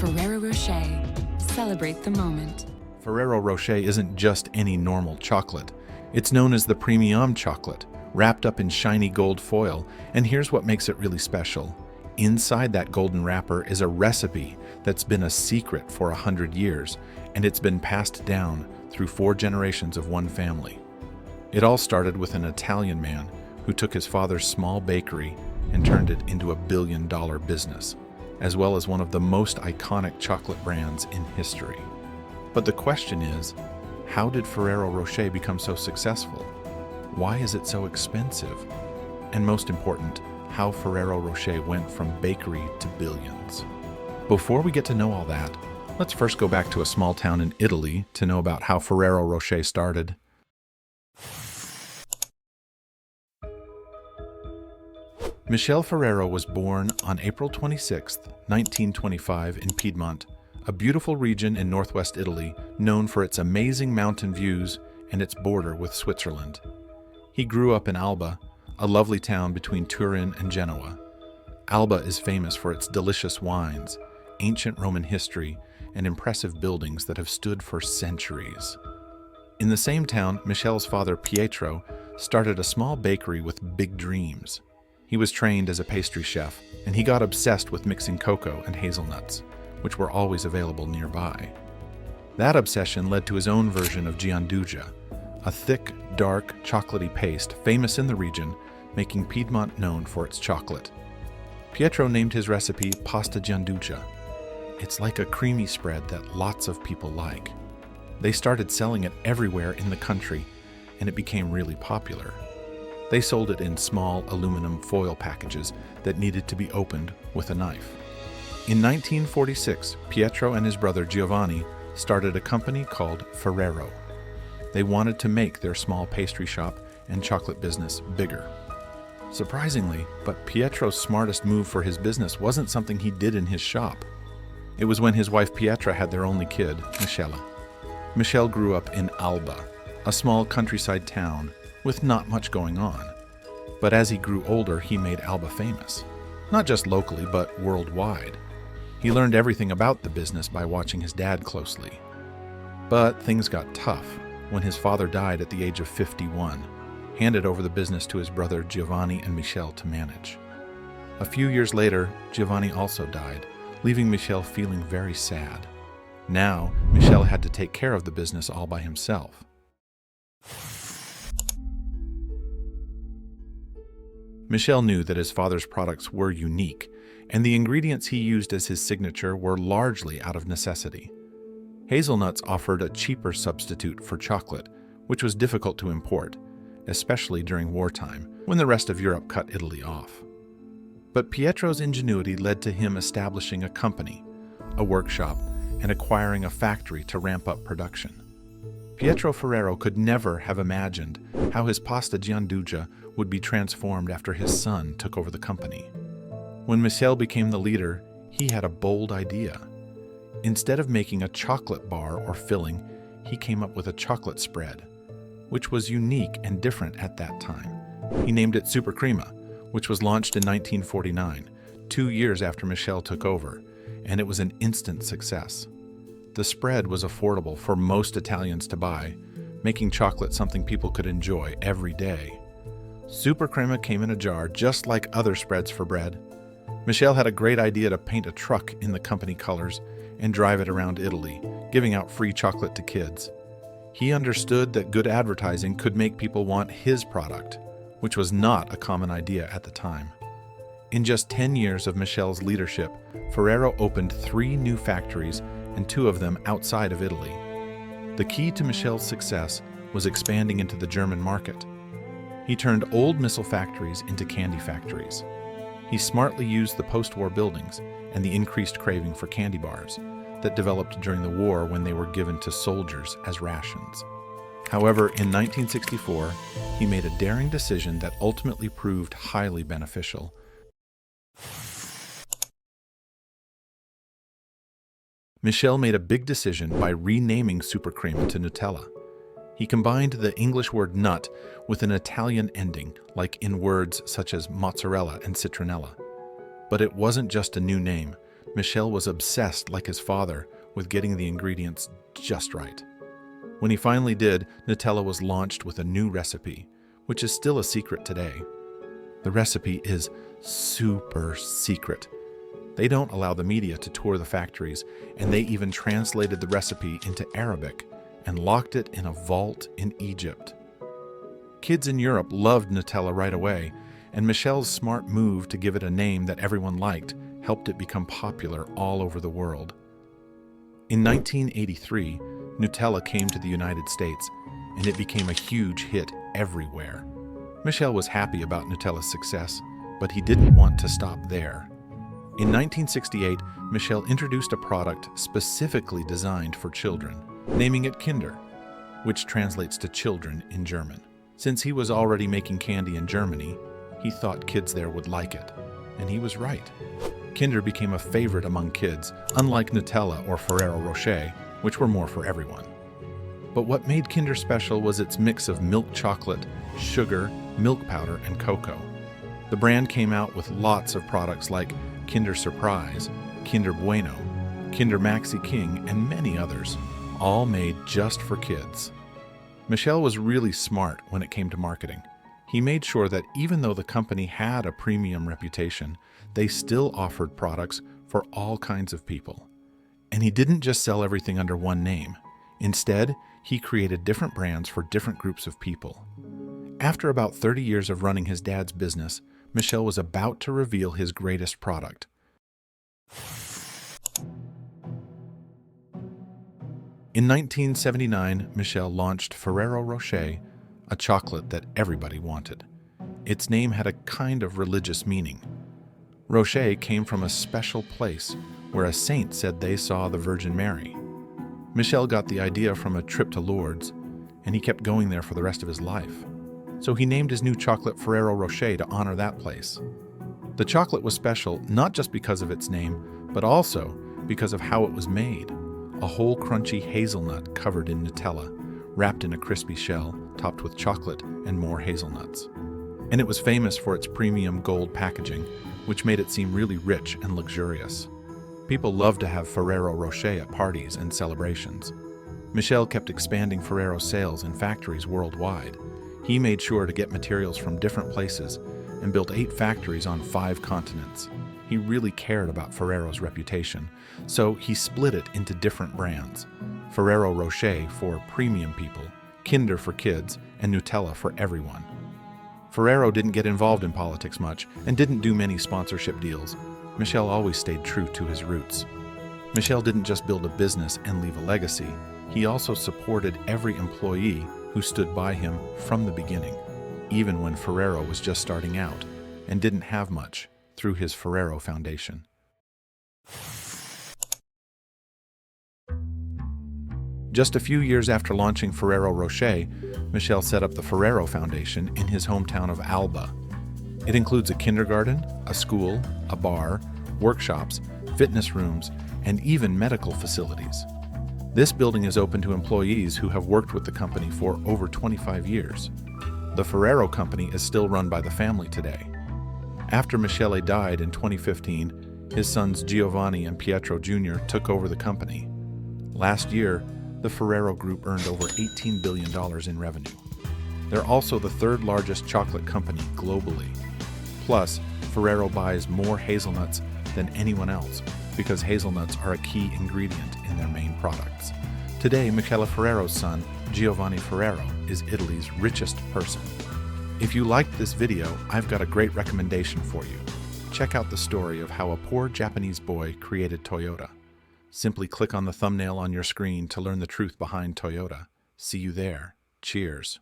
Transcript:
Ferrero Rocher. Celebrate the moment. Ferrero Rocher isn't just any normal chocolate. It's known as the premium chocolate, wrapped up in shiny gold foil, and here's what makes it really special. Inside that golden wrapper is a recipe that's been a secret for 100 years, and it's been passed down through 4 generations of one family. It all started with an Italian man who took his father's small bakery and turned it into a billion-dollar business, as well as one of the most iconic chocolate brands in history. But the question is, how did Ferrero Rocher become so successful? Why is it so expensive? And most important, how Ferrero Rocher went from bakery to billions. Before we get to know all that, let's first go back to a small town in Italy to know about how Ferrero Rocher started. Michele Ferrero was born on April 26, 1925 in Piedmont, a beautiful region in northwest Italy known for its amazing mountain views and its border with Switzerland. He grew up in Alba, a lovely town between Turin and Genoa. Alba is famous for its delicious wines, ancient Roman history, and impressive buildings that have stood for centuries. In the same town, Michele's father, Pietro, started a small bakery with big dreams. He was trained as a pastry chef, and he got obsessed with mixing cocoa and hazelnuts, which were always available nearby. That obsession led to his own version of gianduja, a thick, dark, chocolatey paste famous in the region, making Piedmont known for its chocolate. Pietro named his recipe pasta gianduja. It's like a creamy spread that lots of people like. They started selling it everywhere in the country, and it became really popular. They sold it in small aluminum foil packages that needed to be opened with a knife. In 1946, Pietro and his brother Giovanni started a company called Ferrero. They wanted to make their small pastry shop and chocolate business bigger. Surprisingly, but Pietro's smartest move for his business wasn't something he did in his shop. It was when his wife Pietra had their only kid, Michele. Michele grew up in Alba, a small countryside town with not much going on. But as he grew older, he made Alba famous. Not just locally, but worldwide. He learned everything about the business by watching his dad closely. But things got tough when his father died at the age of 51, handed over the business to his brother Giovanni and Michele to manage. A few years later, Giovanni also died, leaving Michele feeling very sad. Now, Michele had to take care of the business all by himself. Michele knew that his father's products were unique, and the ingredients he used as his signature were largely out of necessity. Hazelnuts offered a cheaper substitute for chocolate, which was difficult to import, especially during wartime, when the rest of Europe cut Italy off. But Pietro's ingenuity led to him establishing a company, a workshop, and acquiring a factory to ramp up production. Pietro Ferrero could never have imagined how his pasta gianduja would be transformed after his son took over the company. When Michele became the leader, he had a bold idea. Instead of making a chocolate bar or filling, he came up with a chocolate spread, which was unique and different at that time. He named it Super Crema, which was launched in 1949, 2 years after Michele took over, and it was an instant success. The spread was affordable for most Italians to buy, making chocolate something people could enjoy every day. Super Crema came in a jar just like other spreads for bread. Michele had a great idea to paint a truck in the company colors and drive it around Italy, giving out free chocolate to kids. He understood that good advertising could make people want his product, which was not a common idea at the time. In just 10 years of Michele's leadership, Ferrero opened 3 new factories and 2 of them outside of Italy. The key to Michele's success was expanding into the German market. He turned old missile factories into candy factories. He smartly used the post-war buildings and the increased craving for candy bars that developed during the war when they were given to soldiers as rations. However, in 1964, he made a daring decision that ultimately proved highly beneficial. Michele made a big decision by renaming Super Crema to Nutella. He combined the English word nut with an Italian ending, like in words such as mozzarella and citronella. But it wasn't just a new name. Michele was obsessed, like his father, with getting the ingredients just right. When he finally did, Nutella was launched with a new recipe, which is still a secret today. The recipe is super secret. They don't allow the media to tour the factories, and they even translated the recipe into Arabic and locked it in a vault in Egypt. Kids in Europe loved Nutella right away, and Michele's smart move to give it a name that everyone liked helped it become popular all over the world. In 1983, Nutella came to the United States, and it became a huge hit everywhere. Michele was happy about Nutella's success, but he didn't want to stop there. In 1968, Michele introduced a product specifically designed for children, naming it Kinder, which translates to children in German. Since he was already making candy in Germany, he thought kids there would like it, and he was right. Kinder became a favorite among kids, unlike Nutella or Ferrero Rocher, which were more for everyone. But what made Kinder special was its mix of milk chocolate, sugar, milk powder, and cocoa. The brand came out with lots of products like Kinder Surprise, Kinder Bueno, Kinder Maxi King, and many others, all made just for kids. Michele was really smart when it came to marketing. He made sure that even though the company had a premium reputation, they still offered products for all kinds of people. And he didn't just sell everything under one name. Instead, he created different brands for different groups of people. After about 30 years of running his dad's business, Michele was about to reveal his greatest product. In 1979, Michele launched Ferrero Rocher, a chocolate that everybody wanted. Its name had a kind of religious meaning. Rocher came from a special place where a saint said they saw the Virgin Mary. Michele got the idea from a trip to Lourdes, and he kept going there for the rest of his life. So he named his new chocolate Ferrero Rocher to honor that place. The chocolate was special not just because of its name, but also because of how it was made. A whole crunchy hazelnut covered in Nutella, wrapped in a crispy shell, topped with chocolate and more hazelnuts. And it was famous for its premium gold packaging, which made it seem really rich and luxurious. People loved to have Ferrero Rocher at parties and celebrations. Michele kept expanding Ferrero's sales in factories worldwide. He made sure to get materials from different places and built 8 factories on 5 continents. He really cared about Ferrero's reputation, so he split it into different brands. Ferrero Rocher for premium people, Kinder for kids, and Nutella for everyone. Ferrero didn't get involved in politics much and didn't do many sponsorship deals. Michele always stayed true to his roots. Michele didn't just build a business and leave a legacy. He also supported every employee who stood by him from the beginning, even when Ferrero was just starting out and didn't have much, through his Ferrero Foundation. Just a few years after launching Ferrero Rocher, Michele set up the Ferrero Foundation in his hometown of Alba. It includes a kindergarten, a school, a bar, workshops, fitness rooms, and even medical facilities. This building is open to employees who have worked with the company for over 25 years. The Ferrero company is still run by the family today. After Michele died in 2015, his sons Giovanni and Pietro Jr. took over the company. Last year, the Ferrero Group earned over $18 billion in revenue. They're also the 3rd largest chocolate company globally. Plus, Ferrero buys more hazelnuts than anyone else because hazelnuts are a key ingredient in their main products. Today, Michele Ferrero's son, Giovanni Ferrero, is Italy's richest person. If you liked this video, I've got a great recommendation for you. Check out the story of how a poor Japanese boy created Toyota. Simply click on the thumbnail on your screen to learn the truth behind Toyota. See you there. Cheers.